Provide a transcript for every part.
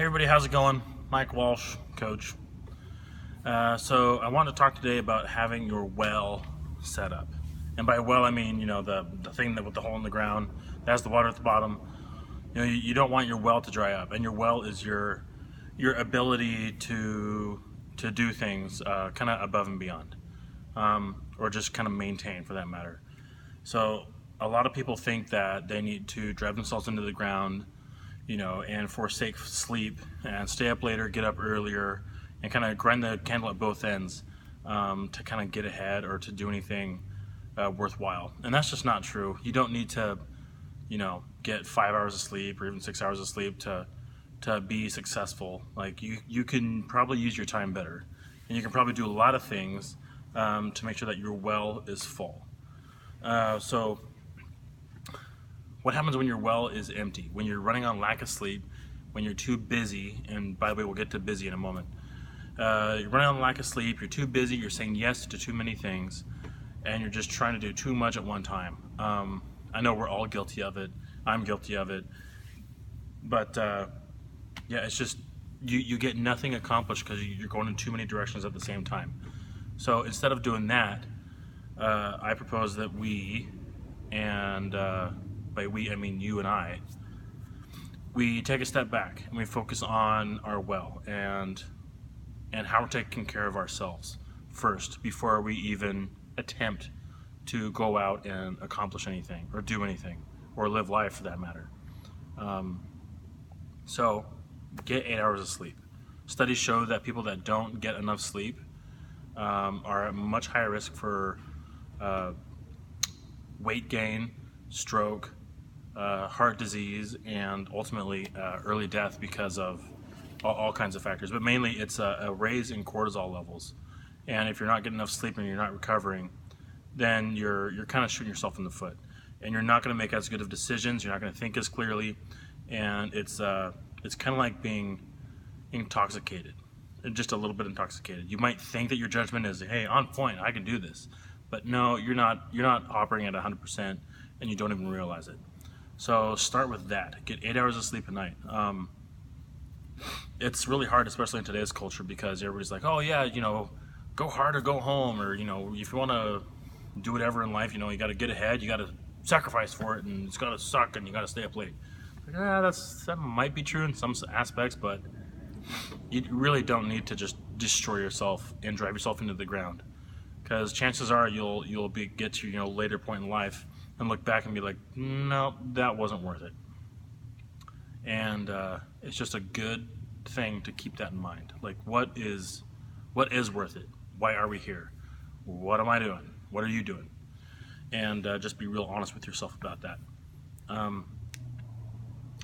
Hey everybody, how's it going? Mike Walsh, coach. So I want to talk today about having your well set up. And by well, I mean, the thing that with the hole in the ground that has the water at the bottom. You don't want your well to dry up, and your well is your ability to do things kind of above and beyond, or just kind of maintain for that matter. So a lot of people think that they need to drive themselves into the ground, and forsake sleep and stay up later, get up earlier, and kind of grind the candle at both ends to kind of get ahead or to do anything worthwhile. And that's just not true. You don't need to, get 5 hours of sleep or even 6 hours of sleep to be successful. Like you can probably use your time better, and you can probably do a lot of things to make sure that your well is full. So what happens when your well is empty? When you're running on lack of sleep, when you're too busy, and by the way, we'll get to busy in a moment. You're running on lack of sleep, you're too busy, you're saying yes to too many things, and you're just trying to do too much at one time. I know we're all guilty of it. I'm guilty of it. But yeah, it's just, you get nothing accomplished because you're going in too many directions at the same time. So instead of doing that, I propose that we, and by we I mean you and I, we take a step back and we focus on our well and how we're taking care of ourselves first before we even attempt to go out and accomplish anything or do anything or live life for that matter. So get 8 hours of sleep. Studies show that people that don't get enough sleep are at much higher risk for weight gain, stroke, heart disease, and ultimately early death because of all kinds of factors. But mainly it's a raise in cortisol levels. And if you're not getting enough sleep and you're not recovering, then you're kind of shooting yourself in the foot. And you're not going to make as good of decisions, you're not going to think as clearly, and it's kind of like being intoxicated, just a little bit intoxicated. You might think that your judgment is, hey, on point, I can do this. But no, you're not operating at 100%, and you don't even realize it. So start with that. Get 8 hours of sleep a night. It's really hard, especially in today's culture, because everybody's like, oh yeah, go hard or go home, or if you want to do whatever in life, you got to get ahead, you got to sacrifice for it, and it's got to suck, and you got to stay up late. Like, that might be true in some aspects, but you really don't need to just destroy yourself and drive yourself into the ground, because chances are you'll get to later point in life and look back and be like, no, that wasn't worth it. And it's just a good thing to keep that in mind. Like, what is worth it? Why are we here? What am I doing? What are you doing? And just be real honest with yourself about that.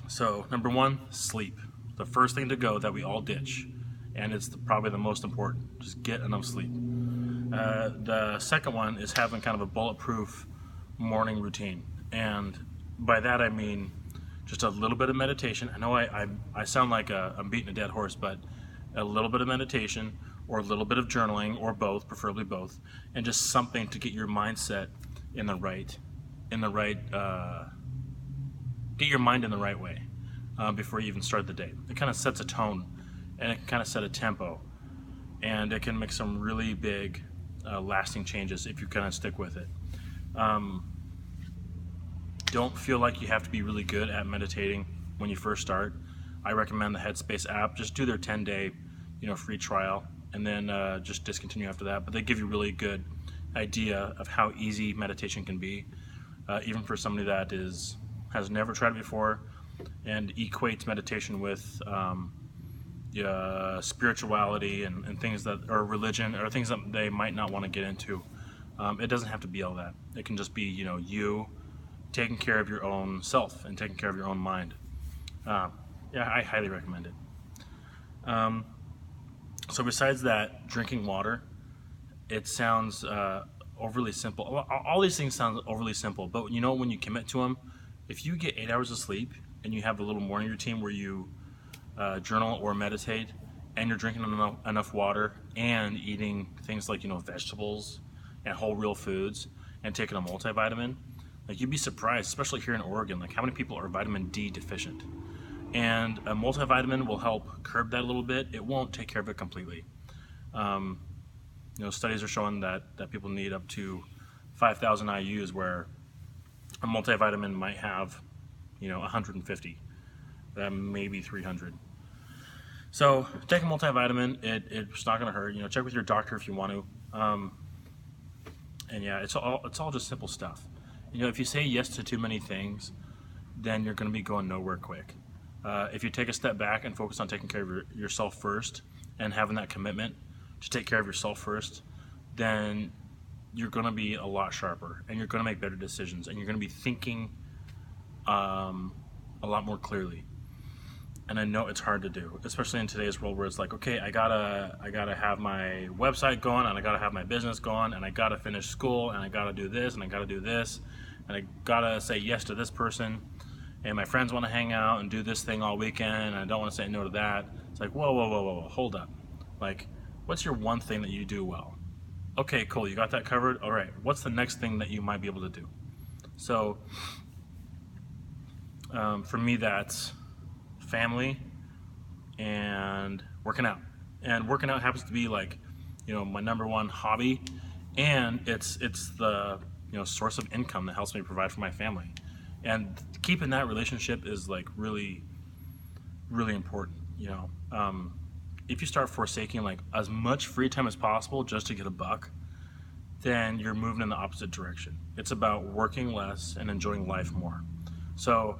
So number one, sleep. The first thing to go that we all ditch, and it's probably the most important. Just get enough sleep. The second one is having kind of a bulletproof morning routine, and by that I mean just a little bit of meditation. I know I sound like I'm beating a dead horse, but a little bit of meditation or a little bit of journaling, or both, preferably both, and just something to get your mindset get your mind in the right way before you even start the day. It kind of sets a tone, and it kind of set a tempo, and it can make some really big lasting changes if you kind of stick with it. Don't feel like you have to be really good at meditating when you first start. I recommend the Headspace app. Just do their 10-day free trial, and then just discontinue after that. But they give you a really good idea of how easy meditation can be, even for somebody that has never tried it before and equates meditation with spirituality and things that are religion or things that they might not want to get into. It doesn't have to be all that. It can just be you taking care of your own self and taking care of your own mind. Yeah, I highly recommend it. So besides that, drinking water, it sounds overly simple. All these things sound overly simple, but when you commit to them, if you get 8 hours of sleep and you have a little morning routine where you journal or meditate, and you're drinking enough water and eating things like vegetables and whole real foods and taking a multivitamin, like, you'd be surprised, especially here in Oregon, like how many people are vitamin D deficient. And a multivitamin will help curb that a little bit. It won't take care of it completely. Studies are showing that people need up to 5,000 IUs, where a multivitamin might have 150, maybe 300. So take a multivitamin. It's not going to hurt. Check with your doctor if you want to. And yeah, it's all just simple stuff. If you say yes to too many things, then you're going to be going nowhere quick. If you take a step back and focus on taking care of yourself first and having that commitment to take care of yourself first, then you're going to be a lot sharper, and you're going to make better decisions, and you're going to be thinking a lot more clearly. And I know it's hard to do, especially in today's world, where it's like, okay, I gotta have my website going, and I gotta have my business going, and I gotta finish school, and I gotta do this, and I gotta do this, and I gotta say yes to this person, and my friends want to hang out and do this thing all weekend, and I don't want to say no to that. It's like, whoa, hold up. Like, what's your one thing that you do well? Okay, cool, you got that covered. All right, what's the next thing that you might be able to do? So for me, that's family and working out. And working out happens to be like, my number one hobby, and it's the source of income that helps me provide for my family. And keeping that relationship is like really, really important. If you start forsaking like as much free time as possible just to get a buck, then you're moving in the opposite direction. It's about working less and enjoying life more. So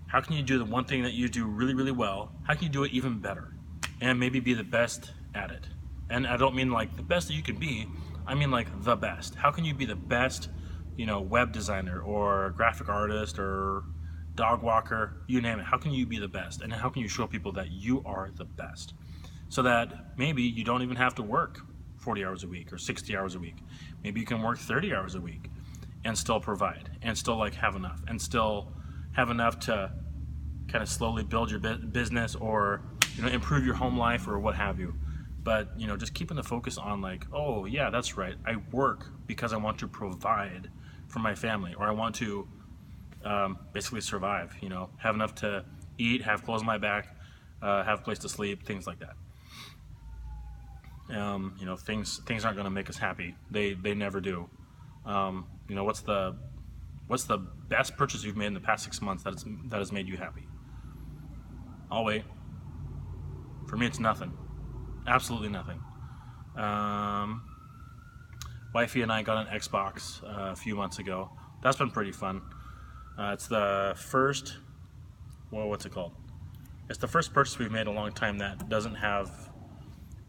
how can you do the one thing that you do really, really well? How can you do it even better and maybe be the best at it? And I don't mean like the best that you can be, I mean like the best. How can you be the best, web designer or graphic artist or dog walker, you name it? How can you be the best? And how can you show people that you are the best? So that maybe you don't even have to work 40 hours a week or 60 hours a week. Maybe you can work 30 hours a week and still provide and still like have enough and still have enough to kind of slowly build your business or improve your home life or what have you. But just keeping the focus on like, oh yeah, that's right, I work because I want to provide for my family, or I want to basically survive, have enough to eat, have clothes on my back, have a place to sleep, things like that. Things aren't going to make us happy. They never do. What's the best purchase you've made in the past 6 months that has made you happy? I'll wait. For me, it's nothing. Absolutely nothing. Wifey and I got an Xbox a few months ago. That's been pretty fun. It's the first, what's it called? It's the first purchase we've made in a long time that doesn't have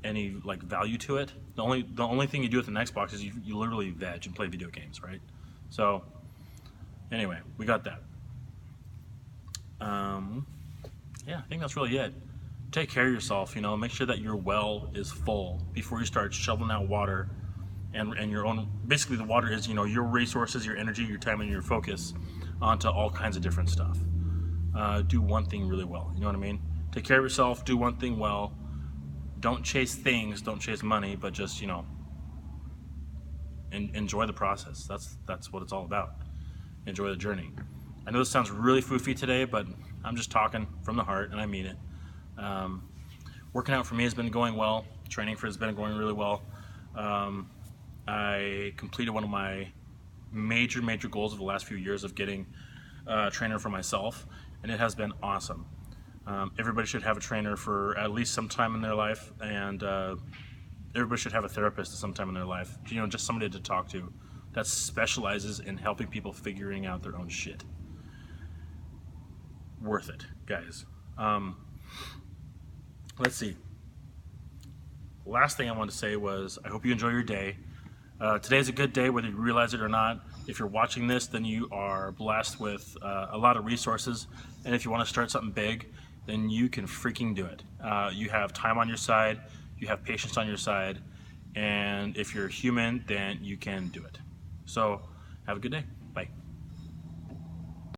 any like value to it. The only thing you do with an Xbox is you literally veg and play video games, right? So anyway, we got that. Yeah, I think that's really it. Take care of yourself, make sure that your well is full before you start shoveling out water and your own, basically the water is, your resources, your energy, your time, and your focus onto all kinds of different stuff. Do one thing really well, you know what I mean? Take care of yourself, do one thing well. Don't chase things, don't chase money, but just, enjoy the process. That's what it's all about. Enjoy the journey. I know this sounds really foofy today, but I'm just talking from the heart, and I mean it. Working out for me has been going well. Training has been going really well. I completed one of my major goals of the last few years of getting a trainer for myself, and it has been awesome. Everybody should have a trainer for at least some time in their life, and everybody should have a therapist at some time in their life. Just somebody to talk to that specializes in helping people figuring out their own shit. Worth it, guys. Let's see. Last thing I wanted to say was I hope you enjoy your day. Today's a good day, whether you realize it or not. If you're watching this, then you are blessed with a lot of resources. And if you want to start something big, then you can freaking do it. You have time on your side, you have patience on your side, and if you're human, then you can do it. So have a good day.